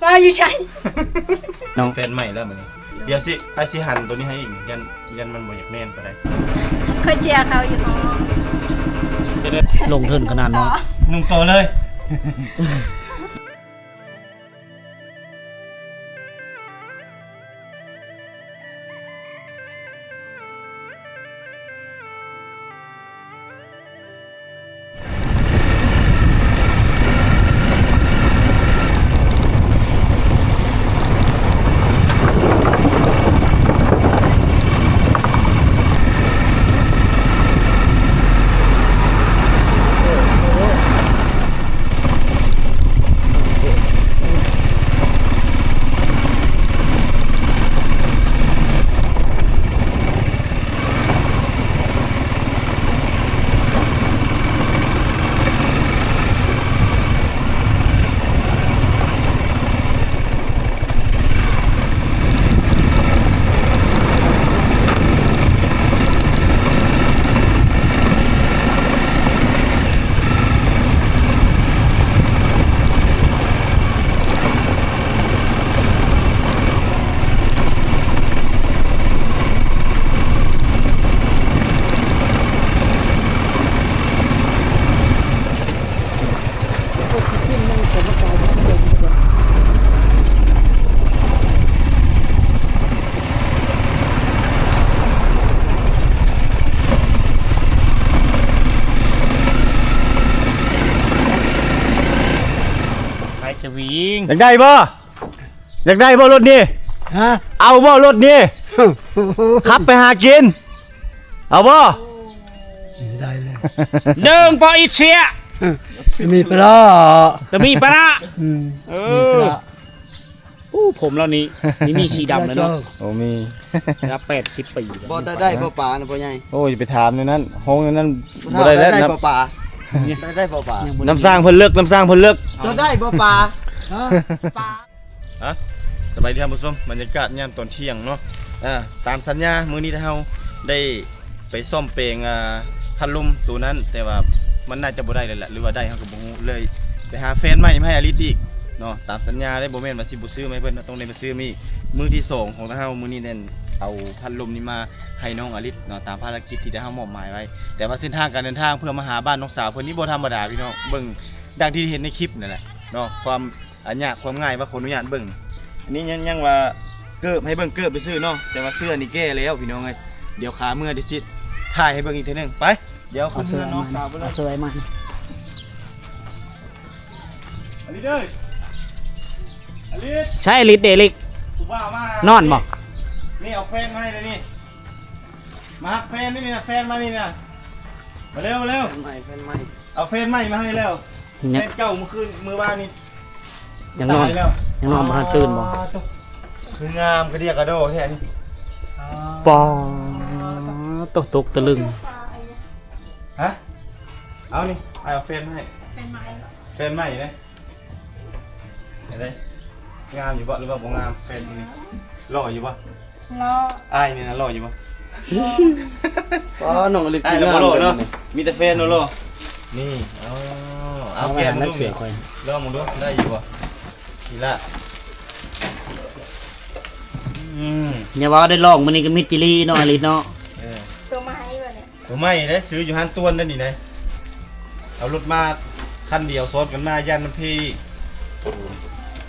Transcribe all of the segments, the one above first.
มาอยู่ใช่น้องแฟนใหม่แล้วมื้อนี้เดี๋ยวสิไอ้สิหันตัวนี้ให้อีกยันมันบ่อยากแน่นปานใดเคยเจียเขาอยู่ห้องลงทุนขนาดนั้นนุ่งโตเลยสวิงอยากได้บ่รถนี่ฮะเอาบ่รถนี่ขับไปหากินเอาบ่ได้เลยเดิงปออิเชียมีปลาจะมีปลาผมแล้วนี้มีสีดำเลยเนาะโอ้มีครับ80 ปีบ่ได้บ่ป่านะพ่อใหญ่โอ้ยไปถามในนั้นห้องในนั้นบ่ได้แล้วได้บ่ป่าได้บ่ป่าน้ำสร้างเพิ่นเลิกจะได้บ่ป่าป่าฮะสบายดีครับผู้ชมบรรยากาศยามตอนเที่ยงเนาะตามสัญญามื้อนี้เฮาได้ไปซ่อมเปลงพัดลมตัวนั้นแต่ว่ามันน่าจะบ่ได้เลยแหละหรือว่าได้เฮาก็บ่ฮู้เลยไปหาแฟนใหม่มาให้อลิสอีกเนาะตามสัญญาได้บ่แม่นว่าสิบ่ซื้อมาให้เพิ่นต้องได้ไปซื้อมีมื้อที่2ของเฮามื้อนี้แน่นเอาพัดลมนี้มาให้น้องอลิสเนาะตามภารกิจที่ได้เฮามอบหมายไว้แต่ว่าเส้นทางการเดินทางเพื่อมาหาบ้านน้องสาวเพิ่นนี่บ่ธรรมดาพี่น้องเบิ่งดังที่เห็นในคลิปนั่นแหละเนาะความยากความง่ายว่าขออนุญาตเบิ่งอันนี้ยังว่าเกิบให้เบิ่งเกิบไปซื้อเนาะแต่ว่าเสื้อนี่แก้แล้วพี่น้องเอ้ยเดี๋ยวขาเมื่อดิสิถ่ายให้เบิ่งอีกทีนึงไปเดี๋ยวคุณน้องสาวไปเลยสวยมากอลิสเด้ออลิสใช่ลิดเดลิกนอนบ่นี่เอาแฟนมาให้เลยนี่มาแฟนนี่นะแฟนมานี่นะมาเร็วแฟนใหม่เอาแฟนใหม่มาให้แล้วแฟนเก่าเมื่อคืนมื้อวานนี่ยังนอนบ่ทันตื่นบ่คืองามกระเดียกระโดดแท้นี่ปอตกตะลึงฮะเอานี่เอาแฟนมาให้แฟนใหม่เลยเห็นไหมงามอยู่บ่หรือว่าบ่งามแฟนนี่หล่ออยู่บ่อ้ายนี่นะหล่ออยู่บ่น้องอลิสอ้ายแล้วบ่หล่อเนาะมีแต่แฟนหล่อนี่เอาแก้มดูนี่ลองมึงดูได้อยู่บ่นี่ล่ะอย่าว่าได้ลองมื้อนี้ก็มิจิลีเนาะอลิสเนาะตัวไม้บ่เนี่ยตัวไม้ได้ซื้ออยู่หันต้วนนั่นนี่นะเอารถมาคันเดียวซ้อนกันมายันมันพี่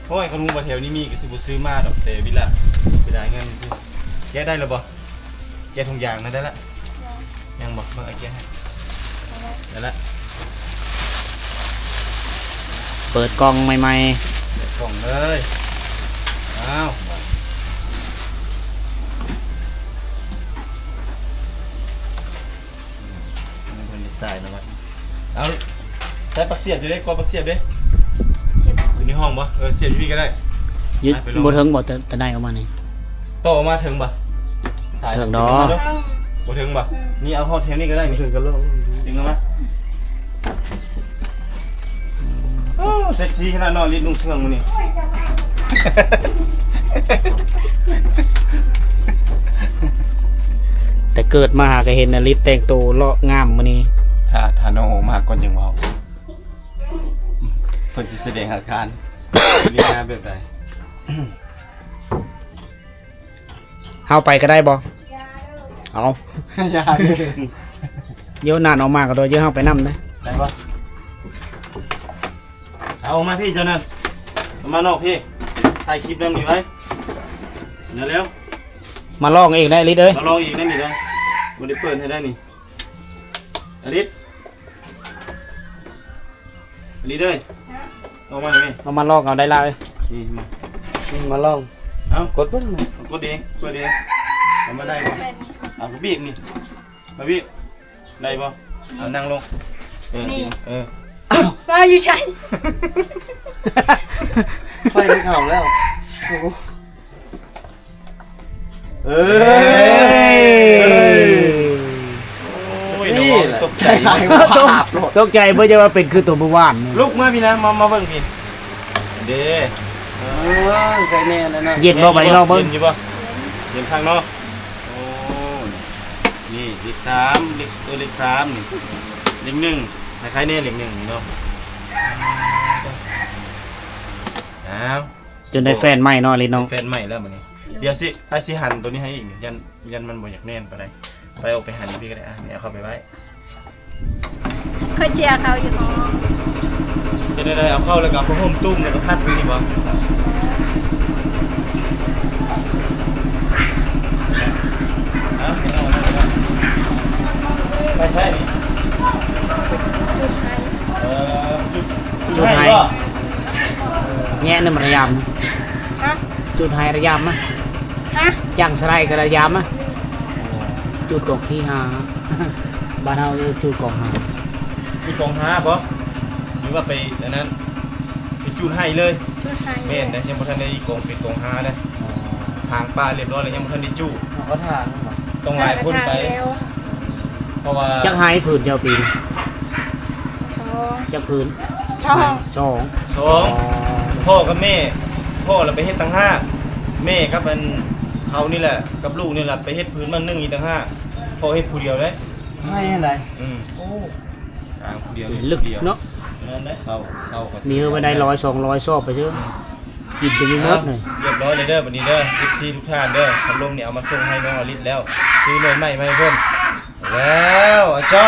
โอ้ยคนรู้ว่าแถวนี้มีก็สิบ่ซื้อมาดอกแต่วิละเสียดายเงินซื้อแกได้หรือบ่แกทุกอย่างนั่นได้ละยังบ่เบิ่งไอ้แกให้ได้ละเปิดกล่องใหม่ๆเปิดกล่องเลยอ้าวมันเพิ่นใส่นะมันเอาใส่ปักเสียบอยู่เด้กว่าปักเสียบเด้อยู่ในห้องบ่เสียบอยู่นี่ก็ได้ยึดบ่ถึงบ่แต่ได้ออกมานี่โตออกมาถึงบ่สายถึงดอกบ่ถึงบ่นี่เอาห้องแถวนี้ก็ได้นี่ถึงกันแล้วถึงแล้วมั้ยโอ้เซ็กซี่ขนาดนอนลิ้นนุ่งเสื้อมื้อนี้แต่เกิดมาก็เห็นอลิสแต่งตัวเลาะงามมื้อนี้ถ้าน้องออกมาก่อนจังเว้าเพิ่นสิแสดงอาการ มีงานแบบไหน เฮาไปก็ได้บ่เอา ยาเลย เดี๋ยวนานออกมาก็โดยเดี๋ยอะเฮาไปนำเด้ ได้ปะเอามาพี่เจ้านั่นเอามานอกพี่ถ่ายคลิปเรื่องนี้ไว้เดี๋ยวเร็ว มาลองเองได้ลิเด้ย มาลองอีกได้นี่ได้มันได้เปิดให้ได้นี่อลิศอลิศเลยเอามาเลย เอามาลองเอาได้ลาย นี่มา มาลอง เอา กดเบิ่ง กดเองเปิดเองเอามาได้ปะเอาก็บีบนี่มาบีบได้ปะเอานั่งลงเออ ก็อยู่ใช่ ไฟมันเข้าแล้วโอ้โห เอ้ยโอ้ยน้องตกใจมาก ตกใจเพื่อจะว่าเป็นคือตัวเมื่อวานนี่ ลูกมาพี่นะมาเบิ่งพี่เด้ ใครแน่แล้วนะ เย็นบ่ไปลองเบิ่ง เย็นอยู่บ่เย็นข้างนอกโอ้นี่เลข3เลข3นี่เลข1คล้ายๆเนี่ยเลข1นี่เนาะอ้าว จนได้แฟนใหม่เนาะลิน้อง แฟนใหม่แล้วมื้อนี้เดี๋ยวสิไอ้สิหันตัวนี้ให้อีกยันมันบ่อยากแน่นปานใดไปเอาไปหันพี่ก็ได้อ่ะเนี่ยเอาเข้าไปไว้ เคยเชียร์เขาอยู่เนาะ จะได้เอาเข้าแล้วก็เอาผ้าห่มตุ้มแล้วก็พัดไว้นี่บ่ไปใช่นี่ จุดไทย จุดให้บ่ แง่นึงมันระยำนะ ฮะ จุดไฮระยำนะ ฮะ จังสไลด์ก็ระยำนะจุดกองขี้หา บ้านเฮาเรียกจุดกองหา มีกองหาบ่หรือว่าไปอันนั้นไปจุดให้เลย จุดไทย แม่นนะยังบ่ทันได้กองเป็นกองหานะทางป่าเรียบร้อยแล้วยังบ่ทันได้จุ เขาทางบ่ ต้องหลายคนไป เร็ว เพราะว่า จักไฮผืนเดียวปีน ช่อง จักผืน ช่อง สอง สองพ่อกับแม่พ่อเราไปเฮ็ดตั้งห้าแม่กับมันเขานี่แหละกับลูกนี่แหละไปเฮ็ดพื้นมันนึ่งอีกตั้งห้าพ่อเฮ็ดผู้เดียวได้ ให้อะไร โอ้ผู้เดียว ลึกเนาะ นั่นแหละเข้าก็ มีเฮอไปได้100-200ซอบไปเชื่อกินจะมีหมดเลย เรียบร้อยเลยเด้อบัดนี้เด้อ FC ทุกท่านเด้อพัดลมเนี่ยเอามาส่งให้น้องอลิศแล้ว ซื้อหน่วยใหม่มาให้เพิ่นแล้วอาจ้อ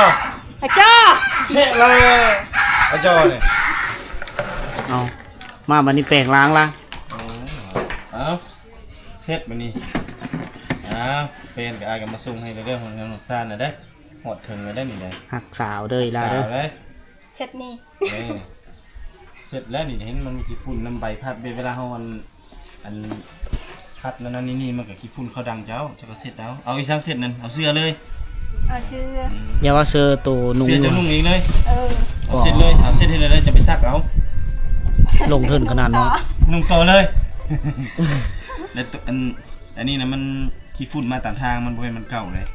อาจ้า เช็ดเลยอาจ้อเนี่ย เอามาบันนี้แปลงล้างละ เอาเช็ดบัดนี้แฟนกับอายก็มาส่งให้เด้อของน้องซ่านน่ะเด้อหอดถึงแล้วได้นี่ได้ หักสาวเด้อลาเด้อ สาวเลย เช็ดนี่ เสร็จแล้วนี่เห็นมันมีขี้ฝุ่นน้ำใบพัดเวลาเฮาอันพัดนั่นนี่มันก็ขี้ฝุ่นเขาดังเจ้าก็เสร็จแล้วเอาอีสังเสร็จนั่นเอาเสื้อเลย เอาชื่อ อย่าว่าเซอร์ตัวนุ่ง เสื้อจะนุ่งเองเลย เออ เอาเสร็จเลยเอาเสร็จให้เลยจะไปซักเอา ลงทุนขนาดนั้น นุ่งต่อเลย แล้วอันนี้นะมันขี้ฝุ่นมาต่างทางมันบ่เป็นมันเก่าเลย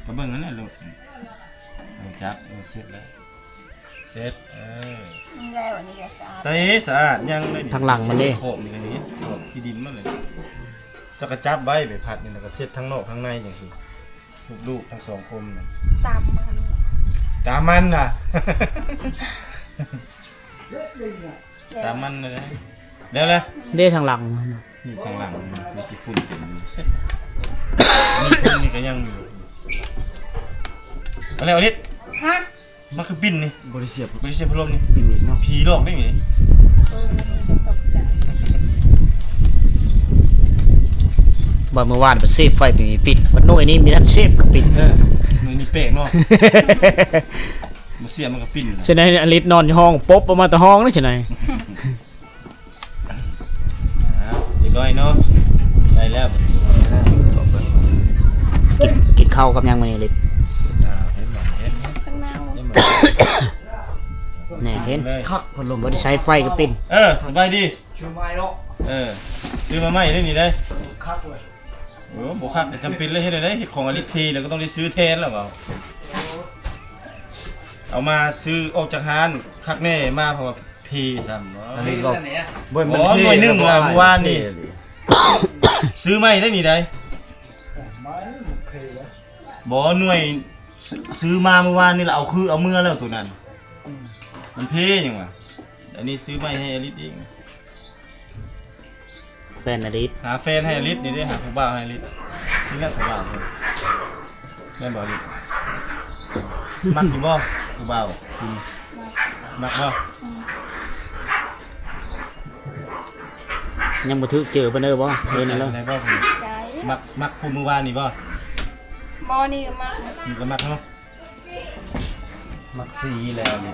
ก็เบิ่งนั่นแหละลูกจับเสร็จแล้วเสร็จนี่แล้ววันนี้ก็สะอาด ใส่สะอาดยังเลย ทางหลังมันเด้ โขมนี่ก็นี้โขมที่ดินมันเลยจะกระจับไว้ไปพัดนี่แล้วก็เสร็จทั้งนอกทั้งในอย่างสิลูกทั้งสองคมน่ะ ตามมัน ตามมันน่ะ ตามมันเลยนะเดี๋ยวเลย เด้ทางหลัง นี่ข้างหลังมีกี่ฝุ่นเต็มเสร็จนี่ฝุ่นนี่ก็ยังอยู่อะไรเอาลิศ ฮะ มันคือปิ้นนี่ บริเสียบ ไม่ใช่พัดลมนี่ ปิดอีกเนาะ ผีหลอกได้ไหม ตกใจ บ่เมื่อวานไปเซฟไฟไปปิดวันโน้ยนี่มีท่านเซฟก็ปิด มันมีเป๊กเนาะมันเสียมันก็ปิ้น ฉะนั้นอลิศนอนอยู่ห้องป๊บออกมาแต่ห้องนี่ฉะนั้น เรียบร้อยเนาะได้แล้ว กินข้าวกับยังมื้อนี้อลิศ เห็นไหมเห็น ข้างหน้า ไหม แน่เห็น เลย คักพัดลมบ่ได้ใช้ไฟก็ปิด สบายดี ชูไม้เนาะ ซื้อมาใหม่ได้นี่ได้ คักเลย โอ้บุคักจำเป็นเลยเฮ็ดได้เฮ็ดของอลิพีแล้วก็ต้องได้ซื้อแทนแล้วเปล่าเอามาซื้อออกจากห้านคักแน่มาเพราะว่าพีซ้ำเนาะ อันนี้ก็ บ่หน่วยหนึ่งล่ะเมื่อวานนี่ ซื้อใหม่ได้นี่ได้บ่หน่วยซื้อมาเมื่อวานนี่แหละเอาเมื่อแล้วตัวนั้นมันเพยังวะอันนี้ซื้อใหม่ให้อลิสเอง แฟนอดีต หาแฟนให้อลิศนี่ได้หาผู้บ่าวให้อลิศนี่แหละผู้บ่าวเพิ่นแม่นบ่อลิศมักอยู่บ่ผู้บ่าวคุณมักบ่ ยังบ่ถึกเจอเพิ่นเด้อบ่เด้นั่นแล้ว ได้บ่คุณ ใจ มักผู้มื้อวานนี่บ่ บอนี่ก็มา นี่ก็มักเนาะ มักสีแล้วนี่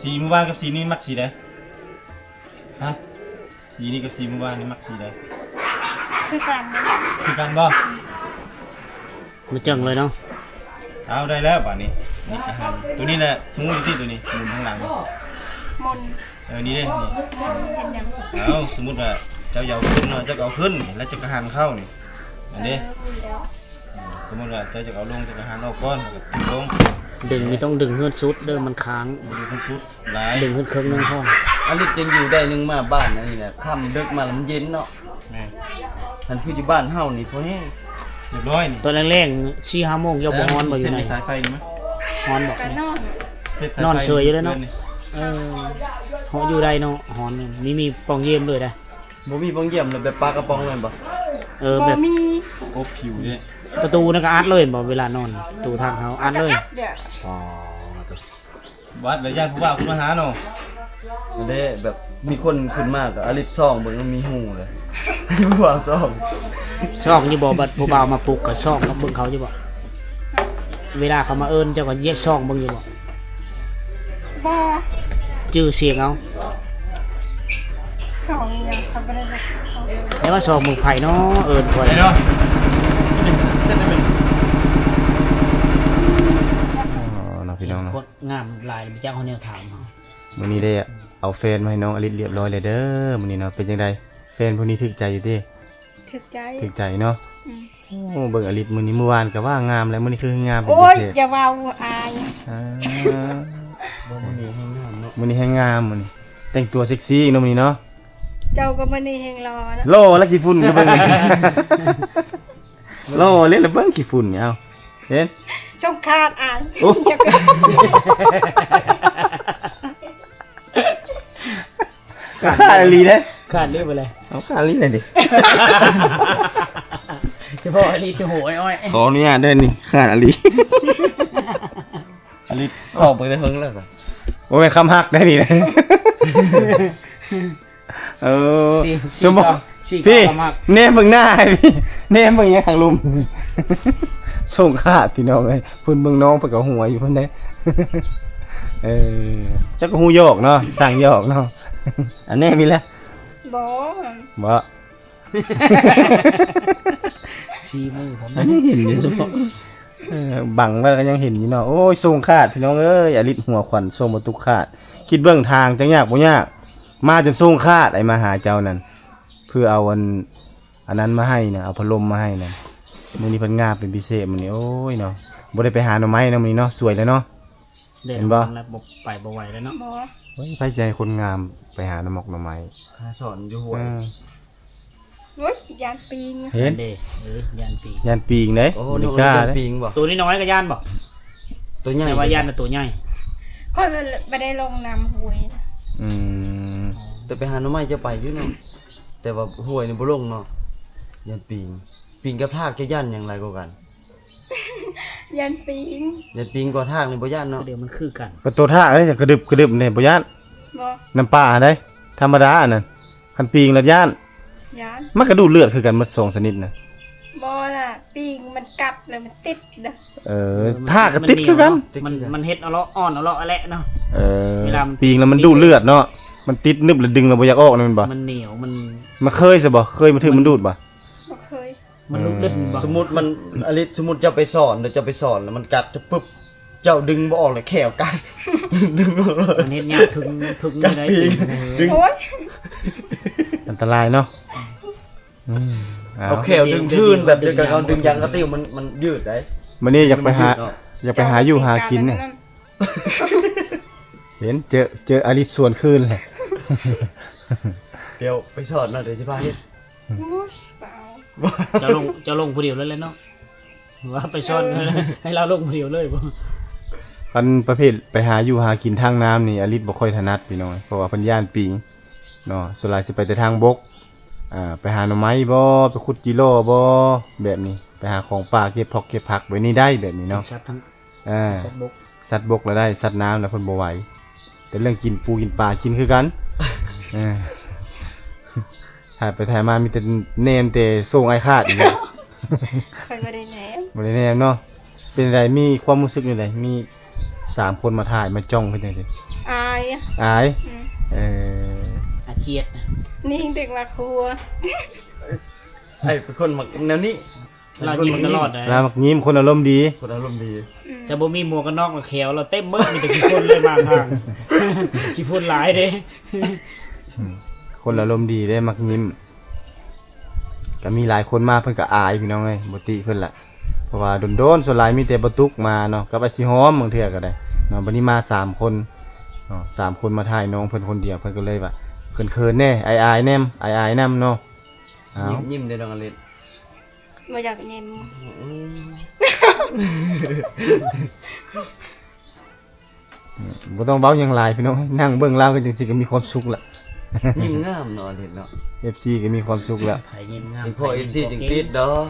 สีมื้อวานกับสีนี้มักสีใดฮะสีนี้กับสีมื้อวานนี่มักสีใด คือกันนะ คือกันบ่ มาจังเลยเนาะ เอาได้แล้วป่านนี้นี่ก็หันตัวนี้แหละหูอยู่ที่ตัวนี้หมุนข้างหลังนี่ มน นี่เด้นี่ เห็นยัง เอาสมมุติว่าเจ้าเหยาขึ้นเนาะเจ้าก็เอาขึ้นแล้วเจ้าก็หันเข้านี่อันนี้ คุยแล้ว สมมุติว่าเจ้าจะเอาลงเจ้าก็หันออกก่อนแล้วก็ลง ดึงไม่ต้องดึงเฮือนสุดเด้อมันค้าง บ่ดูคนสุดหลาย ดึงขึ้นเครื่องนึงพอ อลิศจังอยู่ได้นึงมาบ้านนั่นนี่แหละค่ำดึกมาแล้วมันเย็นเนาะ แม่ มันคือที่บ้านเฮานี่พอแห้ง เรียบร้อยนี่ ตอนแรกๆ4-5โมงเดี๋ยวบ่ฮ้อนบ่อ เส้ ยู่ น ไหน สายไฟนี่มั้ย ฮ้อนบ่ กันนอน เส้นสายไฟ นอนเฉยอยู่เลยเนาะ นี่ เออเฮาอยู่ได้เนาะฮ้อนนี่มีปองเยี่ยมเลยได้ บ่มีบ่งเยี่ยมเลยแบบปลากระป๋องเลยบ่ เออ บ แบ อบ มี โอ้ผิวเด้ ประตูนั่นก็อัดเลยบ่เวลานอนประตูทางเฮาอัดเลย เดี๋ยว อ๋อ วัดแล้วญาติผู้บ่าวคุณมาหาเนาะ อันนี้แบบมีคนขึ้นมาก็อลิศซ่องเบิ่งมันมีหูเลย ผู้ว่าซ่อง ช่องนี่บ่บัดผู้บ่าวมาปลุกก็ช่องกับเบิ่งเขาอยู่บ่เวลาเขามาเอิ้นเจ้าก็แยกช่องเบิ่งอยู่บ่ บอ ชื่อเสียงเอา ของยังเขาไม่ได้เลย แล้วว่าช่องเมืองไผเนาะเอิ้นข่อย ไปเนาะนี่เส้นได้เป็นอ๋อน้องพี่น้องเนาะ โคตรงามหลายจักเฮาแนวถามเฮา มื้อนี้ได้เอาแฟนมาให้น้องอลิศเรียบร้อยเลยเด้อมื้อนี้เนาะเป็นจังไดแฟนผู้นี้ถูกใจอยู่ติ ถึกใจ ถูกใจเนาะ อืม โอ้เบิ่งอลิศมื้อนี้เมื่อวานก็ว่างามแล้วมื้อนี้คืองามเป็น โอ้ พิ ย เศษ จะว่าอาย อ่า บ่มันนี่ให้งามเนาะ มื้อนี้ให้งามมื้อนี้แต่งตัวเซ็กซี่เนาะมื้อนี้เนาะ เจ้าก็มันนี่เฮงรอนะ โลแล้วกี่ฝุ่นก็เบิ่ง โลเล่นแล้วเบิ่งกี่ฝุ่นเนี่ยเอาเห็น ชมคาดอ่าน โอ้ จะก็ ขาดอลีเด้ ขาดเรียบไปเลย เอาขาดอลีเลยดิ เฉพาะอลีจะโหยอ้อย ขออนุญาตเด้อนี่ขาดอลี อลิศซ่องไปได้เฮิงแล้วซะ บ่แม่นคำฮักได้นี่นะเออจะบอกพี่เน่เบิ่งหน้าให้พี่เน่เบิ่งยังทางลุมส่งขาดพี่น้องเอ้ยเพิ่นเบิ่งน้องเพิ่นก็หัวอยู่เพิ่นได้เออจักก็ฮู้ยอกเนาะสร้างยอกเนาะอันนี้มีแล้ว บอ บ่ ชีมือผม อันนี้เห็นอยู่เฉพาะบังไว้ก็ยังเห็นอยู่เนาะโอ้ยส่งขาดพี่น้องเอ้ยอลิศหัวขวัญส่งบ่ตุกขาดคิดเบิ่งทางจังยากบ่ยากมาจนส่งขาดไอ้มาหาเจ้านั่นเพื่อเอาอันนั้นมาให้นะเอาพัดลมมาให้นะมื้อนี้เพิ่นงามเป็นพิเศษมื้อนี้โอ้ยเนาะบ่ได้ไปหาหน่อไม้นะมื้อนี้เนาะสวยแล้วเนาะ เห็นบ่แล้วไปบ่ไหวแล้วเนาะ บอ เฮ้ยไผสิให้คนงามไปหาหน่อหมอกหน่อไม้ หาสอนอยู่หัว โอ้ยยานปีง เห็น เด้ย่านปี ย่านปีงเด้ โอ้โห บ่ นึ ได้ ก ก ว่า ล้า เป็น เด้ ปิงบ่ ตัวนี้น้อยก็ย่านบ่ ตัวใหญ่ แต่ว่าย่านน่ะตัวใหญ่ ค่อยไปได้ลงนำหวยนะ อืม แต่ไปหาหน่อไม้จะไปอยู่เนาะแต่ว่าห้วยนี่บ่ลงเนาะยันปิงกับทากจะย่านหยังไรกว่ากัน ยานปีง ยันปิงกว่าทากนี่บ่ย่านเนาะ เดี๋ยวมันคือกัน ประตูท่าเอ้ยจะกระดึบกระดึบเนี่ยบ่ย่าน บอ น้ำปลาเด้ธรรมดาอันนั้นคันปีงแล้วย่าน ยาน มันก็ดูดเลือดคือกันหมดสองชนิดนะ บอน่ะปีงมันกัดเลยมันติดนะ ท่าก็ติดคือกัน มันเฮ็ดเอาเลาะอ่อนเอาเลาะอะไรเนาะ เวลามัน ปีงแล้วมันดูดเลือดเนาะมันติดนึบแล้วดึงแล้วบ่อยากออกนั่นแม่นบ่ มันเหนียวมัน มันเคยซะบ่เคยมาถึงมันดูดบ่ บ่เคย มันลุกเล่นบ่ สมมุติมันอลิสมมุติเจ้าไปสอนเดี๋ยวเจ้าไปสอนแล้วมันกัดจะปึ๊บเจ้าดึงบ่ออกเลยแขวกัด ดึงบ่ออกเลย มันเฮ็ดยากถึงนี่ได้ ดึง โอ้ย อันตรายเนาะเอา เอาแขวดึงทื่นแบบเดียวกันเอาดึงยางกระติ้วมันยืดได้ มื้อนี้อยากไปหาอยู่หากินเนี่ยเห็นเจออลิสส่วนคืนเลย เดี๋ยวไปสอนเนาะเดี๋ยวสิพาเฮ็ด โอ้ยเปล่า จะลงผู้เดียวเลยเนาะว่าไปซ่อนให้เราลงผู้เดียวเลยบ่ อันประเภทไปหาอยู่หากินทางน้ำนี่อลิสบ่ค่อยถนัดพี่น้องเพราะว่าเพิ่นย่านปิงเนาะส่วนหลายสิไปแต่ทางบก ไปหาหน่อไม้บ่ไปขุดจิโร่บ่แบบนี้ไปหาของป่าเก็บพอกเก็บผักไว้นี่ได้แบบนี้เนาะ สัตว์ทั้ง สัตว์ บก สัตว์บกแล้วได้สัตว์น้ำแล้วเพิ่นบ่ไหวแต่เรื่องกินปูกินปลากินคือกันถ่ายไปถ่ายมามีแต่เนมแต่ส่งไอ้คาดอีกแล้ว คอยบ่ได้แหนม บ่ได้แนมเนาะเป็นไรมีความรู้สึกจังไดมี3คนมาถ่ายมาจ้องเพิ่นจังซี่ อาย อาย อืม อาเจียด นี่เด็กมาครัว ไอ้เป็นคนมักแนวนี้ เรายิ้มตลอดเลย ลามักยิ้มคนอารมณ์ดี คนอารมณ์ดี จะบ่มีหมวกกันน็อกกับแขวเราเต็มเบิดมีแต่ขี้ฝุ่นเลยบางทางขี้ฝุ่นหลายเด้ คนอารมณ์ดีได้มักยิ้มก็มีหลายคนมาเพิ่นก็อายพี่น้องเอ้ยบ่ติเพิ่นล่ะเพราะว่าโดนๆส่วนหลายมีแต่บ่ตุกมาเนาะกับไอ้สิหอมบางเทื่อก็ได้เนาะบัดนี้มา3คนเนาะ3คนมาถ่ายน้องเพิ่นคนเดียวเพิ่นก็เลยว่าเขินๆแน่อายๆแนมอายๆนำเนาะอ้าว ยิ้มได้น้องอเล็ด บ่อยากแหนม บ่ต้องเว้าหยังหลายพี่น้องนั่งเบิ่งลาวก็จังซี่ก็มีความสุขละ ยิ้มงามเนาะอเล็ดเนาะ FC ก็มีความสุขแล้ว ไผยิ้มงาม เป็นพ่อ FC จึงติดดอก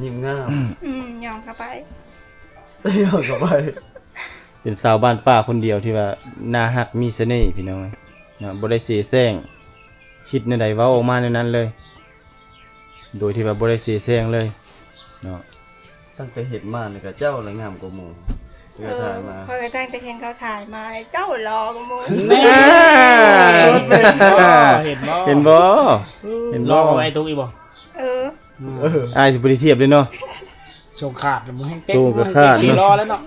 ยิ้มงาม ยอมเข้าไป ยอดเข้าไป เป็นสาวบ้านป้าคนเดียวที่ว่าน่าฮักมีเสน่ห์พี่น้องเอ้ยเนาะบ่ได้เสแสร้งคิดในใดเว้าออกมาในนั้นเลย โดยที่ว่าบ่ได้เสแสร้งเลยเนาะ ตั้งแต่เห็นมานี่ก็เจ้าละงามกว่าหมู่เพื่อถ่ายมา พอยก็ตั้งแต่เห็นเขาถ่ายมาเจ้าหลอกมึง แม่เห็นบ่ เห็นบ่เห็น ร บ่ อไอ้ตุ๊กอีกบ่ เออ อ้ายสิบ่ได้เทียบเลยเนาะ ส่งขาดแล้วมึงให้เป๊ก ส่งก็ขาด ขี่รอแล้วเนาะ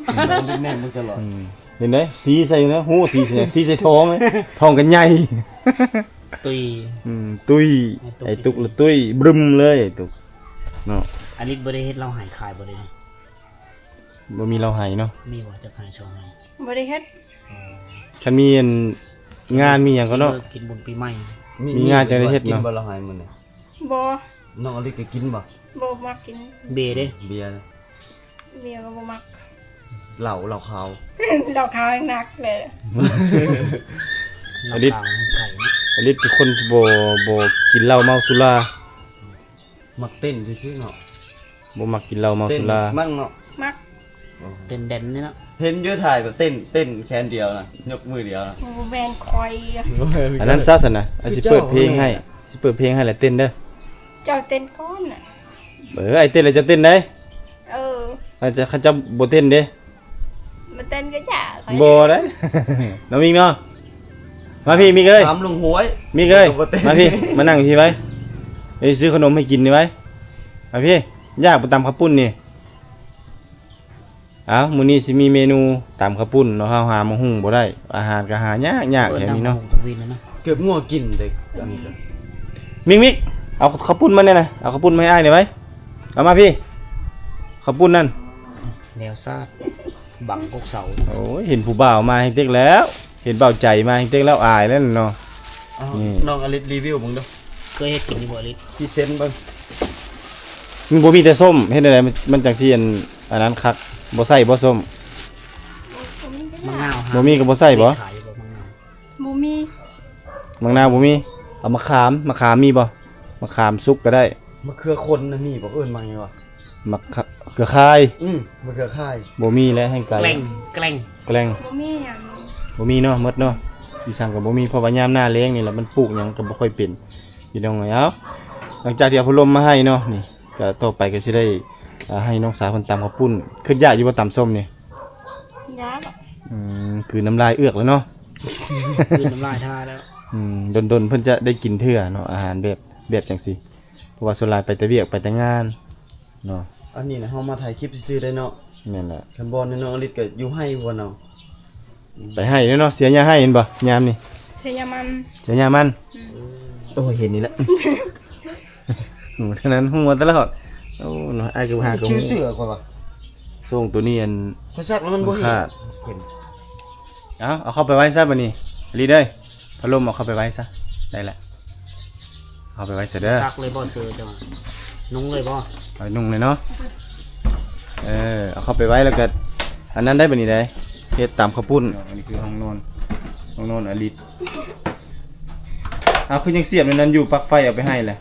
แน่นมันตลอด เห็นไหมสีใส่นะหูสีใส่สีใส่ท้องเลยท้องกันใหญ่ ตุย ตุ้ยไอ้ตุกละตุ้ยบรึมเลยไอ้ตุกเนาะ อันนี้บ่ได้เฮ็ดเราหายขายบ่ได้ บ่มีเราให้เนาะ มีว่าจะหายช่องให้ บ่ได้เฮ็ด คันมีอันงานมีหยังก็เนาะ กินบุญปีใหม่ มีงานจังได้เฮ็ดเนาะ กินบ่ละหายมื้อนี้ บ่ น้องอเล็ดก็กินบ่ บ่มักกิน เบเด้ เบียร์ เบียร์ก็บ่มัก เหล้าขาว ดอกขาวยังหนักเลย น้ำตาลไข่นะ อลิศเป็นคนบ่กินเหล้าเมาสุรา มักเต้นซื่อๆเนาะ บ่มักกินเหล้าเมา เต้น สุรา มั่งเนาะ มัก เต้นแดนนี่เนาะ เห็นเยอะถ่ายแบบเต้นแขนเดียวนะยกมือเดียวนะ บ่แม่นคอย อันนั้นซะซั่นน่ะอันสิเปิดเพลงให้สิเปิดเพลงให้แล้วเต้นเด้อ เจ้าเต้นก้อนน่ะ ไอ้เต้นแล้วจะเต้นได้ เออ อาจจะเขาจะบ่เต้นเด้ มาเต้นก็อย่าคอย บ่ได้ น้องมิงเนาะมาพี่มิกเอ้ย ถามลุงหวย มิกเอ้ย บ่เต้น มาพี่มานั่งพี่ไว้ไปซื้อขนมให้กินนี่ไว้มาพี่ย่างไปตำข้าวปุ้นนี่เอามื้อนี้สิมีเมนูตำข้าวปุ้นเนาะเฮาหามาหุงบ่ได้อาหารก็หายากๆแถวนี้เนาะ ตะวินนะ เกือบงัวกินเด็กอันนี้ก็ มิกเอาข้าวปุ้นมาเนี่ยนะเอาข้าวปุ้นมาให้อ้ายหน่อยไว้เอามาพี่ข้าวปุ้นนั่น แล้วซาดบังกกเสา โอ้ยเห็นผู้บ่าวมาให้เต็กแล้ว เห็นเบาใจมาให้เต็กแล้วอายแล้วเนาะ อ้าว นี่ น้องอลิศรีวิวมึงดู เคยเฮ็ดกินอยู่บ่ลิ พรีเซนต์เบิ่ง มันบ่มีแต่ส้มเฮ็ดได้มันจังซี่อันนั้นคักบ่ใส่บ่ส้ม มังนาว บ่มีก็บ่ใส่บ่ ขายอยู่บ่มังนาว บ่มี มังนาวบ่มีเอามะขามมีบ่มะขามสุกก็ได้ มะเขือคนนะมีบอกเอิ้นมาไงวะ มะขะเกลือคาย มะเขือข่าย บ่มีแล้วให้ไกล แกล้ง แกล้ง บ่มีหยัง บ่มีเนาะหมดเนาะอีสังก็บ่มีเพราะว่ายามหน้าแล้งนี่แหละมันปลูกหยังก็บ่ค่อยเป็นพี่น้องเอ้ยเอาหลังจากที่เอาพัดลมมาให้เนาะนี่ก็ต่อไปก็สิได้ให้น้องสาวเพิ่นตำข้าวปุ้นขึ้นยากอยู่บ่ตำส้มนี่ ยาก คือน้ำลายเอือกแล้วเนาะ คือน้ำลายท่าแล้ว ดนๆเพิ่นจะได้กินเทื่อเนาะอาหารแบบจังซี่เพราะว่าส่วนหลายไปแต่เวียกไปแต่งานเนาะ อันนี้นะเฮามาถ่ายคลิปซื่อๆได้เนาะ นั่นแหละ คันบ่นี่น้องอลิศก็อยู่ให้บ่เนาะ ไปให้เนาะเสียยาให้เห็นบ่ยามนี่ เสียมัน เสียยามันโอ้ยเห็นนี่แหละ เท่านั้นหัวตลอดโอ้เนาะอ้ายก็หาก็ ชื่อเสือกว่า ส่งตัวนี้อัน เขาซักแล้วมันบ่เห็น ขาด เห็น เอาเข้าไปไว้ซะบัดนี้ลีเด้ยพัดลมเอาเข้าไปไว้ซะได้ละเอาไปไว้ซะเด้อ ซักเลยบ่เสือจังนุ่งเลยบ่ เอานุ่งเลยเนาะเอาเข้าไปไว้แล้วก็อันนั้นได้บัดนี้ได้เฮ็ดตามข้าวปุ้นอันนี้คือห้องนอนอลิศ เอาคือยังเสียบในนั้นอยู่ปลั๊กไฟเอาไปให้แหละ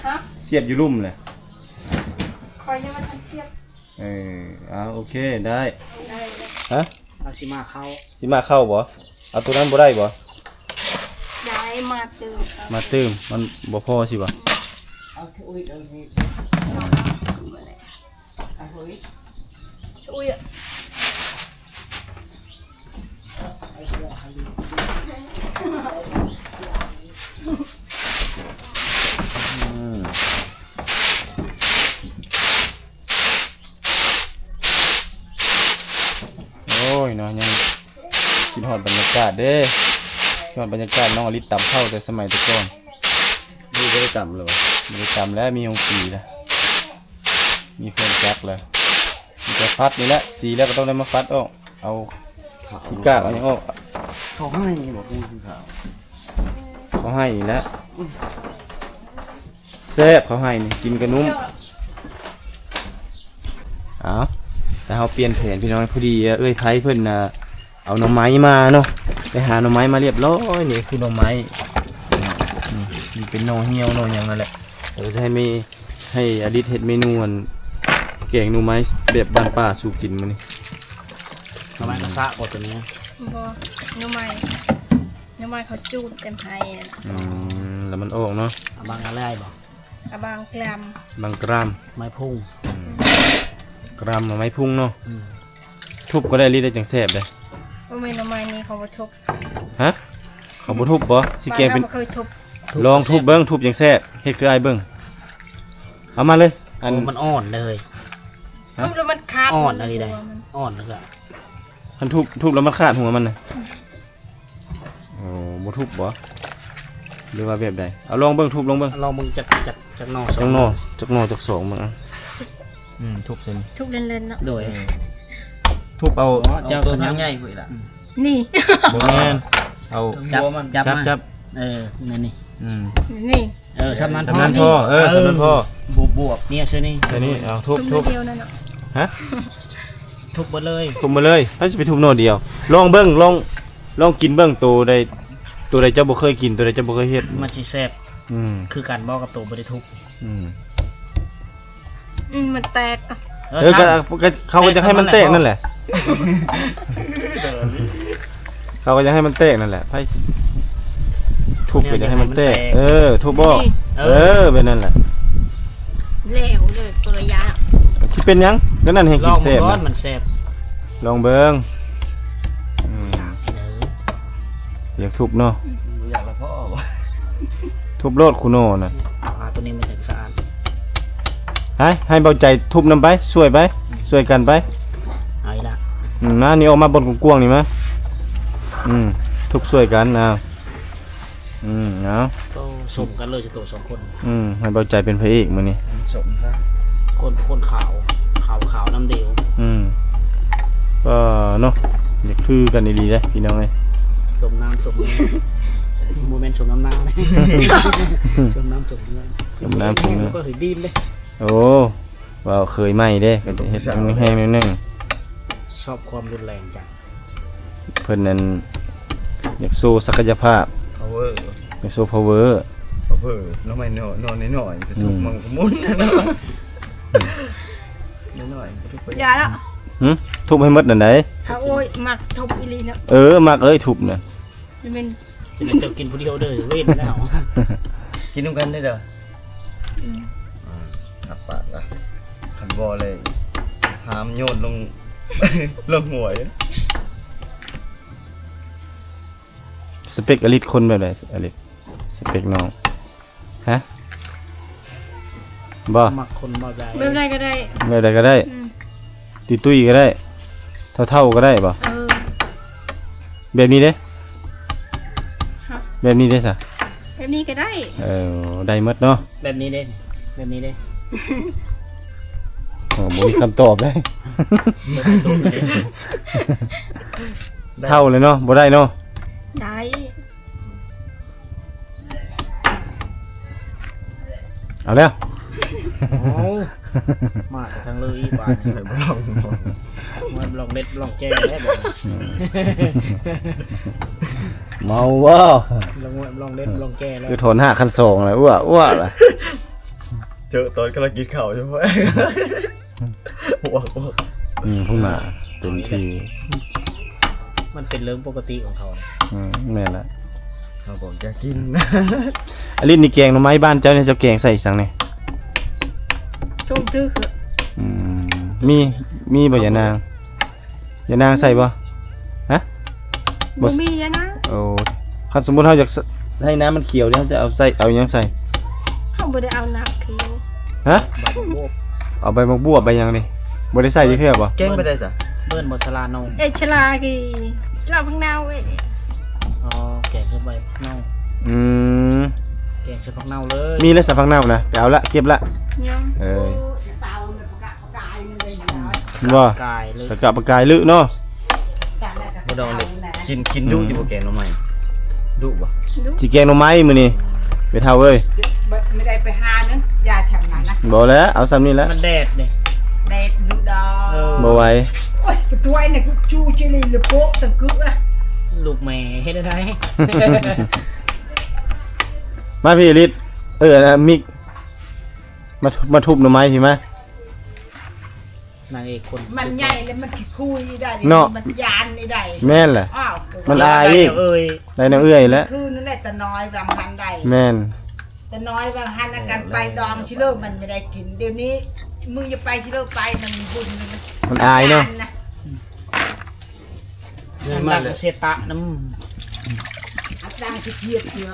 ฮะ เสียบอยู่ลุ่มเลย คอยยังมาทันเชียบ เอาโอเคได้ ได้เลย ฮะ เอาสิมาเข้า สิมาเข้าบ่เอาตัวนั้นบ่ได้บ่ ย้ายมาตื่นครับ มาเติมมันบ่พอสิบ่ เอาอุ้ยเอาอุ้ย อุ้ย โอ้ยเนาะยังกินฮอดบรรยากาศเด้กินฮอดบรรยากาศน้องอลิตตำเข้าแต่สมัยแต่ก่อน ดูบ่ได้ต่ำเลยวะ บ่ได้ตำแล้วมีหงสีแล้วมีเครื่องจักรแล้วมีแต่ฟัดนี่แหละสีแล้วก็ต้องได้มาฟัดออกเอาขี้กากเอาหยังออก เขาให้บอกกูคือข่าว เขาให้อีกแล้วแซ่บเขาให้นี่กินกระนุ่มเอาแต่เขาเปลี่ยนแผนพี่น้องพอดีเอ้ยไผเพิ่นเอาหน่อไม้มาเนาะไปหาหน่อไม้มาเรียบร้อยนี่คือหน่อไม้นี่เป็นหน่อเหี่ยวหน่อหยังนั่นแหละเดี๋ยวจะให้อดิตเฮ็ดเมนูอันแกงหน่อไม้แบบบ้านป้าสู่กินมื้อนี้ ทำไมกระซะบ่ตัวนี้ บอน้ำไม้เขาจูดเต็มไทยนะ แล้วมันออกเนาะ เอาบางอะไรบ่ กระบางแกลม บางกราม ไม้พุ่ง กรามหน่อไม้พุ่งเนาะ อืม ทุบก็ได้รีดได้จังแซ่บเลย ว่าไม่น้ำไม้นี้เขาบ่ทุบ ฮะเขาบ่ทุบบ่สิแกงเป็น บ้าราบ่เคยทุบ ลองทุบเบิ้งทุบอย่างแซ่บเฮ็ดคือไอ้ายเบิ้งเอามาเลยอัน โอ้มันอ่อนเลย ฮะ ทุบแล้วมันขาด อ่อนอะไรได้ ตัวมัน อ่อนแล้วก็ มันทุบแล้วมันขาดหัวมันน่ะโอ้บ่ทุบบ่หรือว่าแบบใดเอาลองเบิ้งทุบลองเบิ้ง ลองมึงจักนอก จักหนอจักสองมึงอ่ะทุบเส้น ทุบเล่นๆเนาะ โดย ทุบเอา เจ้า ตัว คน ทา ยัง ง ใหญ่กว่าอีกละ นี่ บ่แม่นเอา จับ หัวมัน จับ จับ มา จับ นี่นี่ อืม นี่ สำนัน สำนันพ่อสำนันพ่อบ วบเนี่ยเชื่อนี่ ใช่นี่เอาทุบ ทุ ทุ บบ เดียวนั่นเนาะ ฮะ ทุบหมดเลย ทุบมาเลยถ้าสิไปทุบโน่เดียวลองเบิ้งลองกินเบิ้งตัวใดเจ้าบ่เคยกินตัวใดเจ้าบ่เคยเฮ็ด มันสิแซ่บ อืม คือการบอกกับตัวบ่ได้ทุบ มันแตกอะ ก็เขาก็จะให้มันแตกนั่นแหละ เขาก็จะให้มันแตกนั่นแหละไพ่ทุบก็จะให้มันแตกทุบบ่เป็นนั่นแหละ แล้วเลยเปลือยยา ที่เป็นยังก็นั่นให้ ล กิ อน ง แซ่บ ร้อน นะ มันแซ่บ ลองเบิ่งอยากทุบเนาะ อยากละพ่อวะ ทุบโลดคุโน่น่ะ เอาตัวนี้มาจากสะอาด ให้เบาใจทุบนำไปช่วยกันไป เอาอีกละ นะนี่ออกมาบนกว้างๆนี่มั้ยทุบช่วยกันเอาเอา ก็สมกันเลยจะตัวสองคน ให้เบาใจเป็นพระเอกมื้อนี้ สมซะ คนขาวน้ำเดียว ก็เนาะอยากคือกันดีๆเลยพี่น้องเอ้ย สมน้ำสมเนื้อโมเมนต์สมน้ำหน้าเลยสมน้ำสมเนื้อ สมน้ำสมเนื้อ ก็ถือดินเลย โอ้ว้าวเคยไหมเด้ก็จะเฮ็ดให้มันแห้งนิดนึง ชอบความรุนแรงจัง เพิ่นนั้นอยากโชว์ศักยภาพ เขาเวอร์ อยากโชว์ power เขาเวอร์น้องไม่นอนหน่อยจะถูกมันก็มุนนะเนาะหน่อยทุกไป ยาแล้ว ทุบให้หมดนั่นได เขาโอ้ยมักทุบอีหลีเนาะ มักเอ้ยทุบน่ะ มันเป็น จะเป็นเจ้ากินผู้เดียวเด้อเว้นแล้ว กินน้ำกันได้เด้อหักปากละขันบอเลยหามโยนลง ลงหัวอยู่ สเปคอลิตคนแบบใดอลิตสเปคน้องฮะบ่ มักคนบ่ใจ แบบไหนก็ได้ แบบใดก็ได้ อืม ตุ้ยๆก็ได้เท่าๆก็ได้บ่ แบบนี้เด้ ฮะ แบบนี้เด้ซะ แบบนี้ก็ได้ ได้หมดเนาะ แบบนี้เด้แบบนี้เด้ บ่มีคำตอบเลย แบบนี้ตัวเด้ เท่าเลยเนาะบ่ได้เนาะ ได้ เอาแล้ว มาจากทางเลยอีกว่า เลยบ่ลอง มันลองเล็ดลองแจ้แล้วแบบ เมาบ่ ลองเล่นลองแก้แล้ว คือทน5คัน2แล้วอ้วล่ะเจอตอนกำลังกินข้าวใช่มั้ยอ้วพุ่งมาเต็มที่ มันเป็นเรื่องปกติของเขา แม่นละ เขาบอกจะกิน อลินนี่แกงหน่อไม้บ้านเจ้าเนี่ยเจ้าแกงใส่สังนี่ จุ่มตื้อ มีบ่ยานางยานางใส่บ่ฮะ บ่มียะนะ โอ้คันสมมุติเฮาอยากให้น้ำมันเขียวเนี่ยเฮาจะเอาหยังใส่ เฮาบ่ได้เอาน้ำเขียว ฮะเอาใบบักบัวใบหยังนี่บ่ได้ใส่จักเทื่อบ่ แกงไปได้ซะ เบิ้นบ่สลาโน เอ้ชลากีสลาพังนาวเอ้ย อ๋อแกงคือใบเน่า อืม แกงใส่ผักเน่าเลย มีแล้วสับฟักเน่านะไปเอาละเก็บละ ยัง บ่ กายเลย ตะกะปะกายลึเนาะ บ่ดองเลยกินดุอยู่บ่แกงหน่อไม้ดุบ่ สิแกงหน่อไม้มื้อนี้ไปเท่าเอ้ย ไม่ได้ไปหานึงยาฉันนั้นนะ บ่แล้วเอาซ้ำนี่แล้ว มันแดดเด้ เด็ดดุดอ บ่ไหว โอ้ยกระตัวไอ้เนี่ยกูชูเจลีเลยโป๊ะตะกึกอ่ะ ลูกแม่เฮ็ดได้ มาพี่ลิศนะมิกมาทุบหน่อไม้พี่มาน างเอกคน มันใหญ่เลยมันขี้คุยได้ เนาะ มันยานนี่ได้ แม่นแหละ อ้าว มันอายอีก เอ้ย ได้น้ำเอื้อยแล้ว คือนั่นแหละแต่น้อยบางหันได้ แม่น แต่น้อยบางหันอาการไปดองชิโร่มันไม่ได้กินเดี๋ยวนี้มึงจะไปชิโร่ไปมันบุญ มันอายเนาะ มันดังเสียตะน้ อัตราที่เทียบเดียว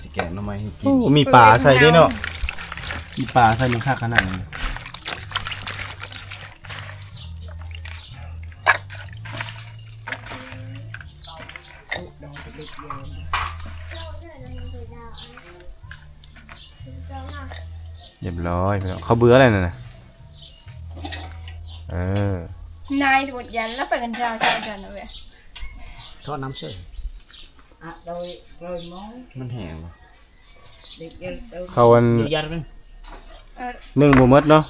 สิแกงหน่อไม้ให้กิน โอ้มีปลาใส่ด้วยเนาะมีปลาใส่มันคักขนาดนี้เรียบร้อยเขาเบื่ออะไรน่ะเออน ายบดยันแล้วไปกันเช้าใช่กันนะเว้ย ำทอดน้ำเชื่อ อ่ะโดยมอง มันแห้งบ่ เด็ก เขาอัน เดี๋ยวยัดมัน เออ นึ่งบ่หมดเนาะ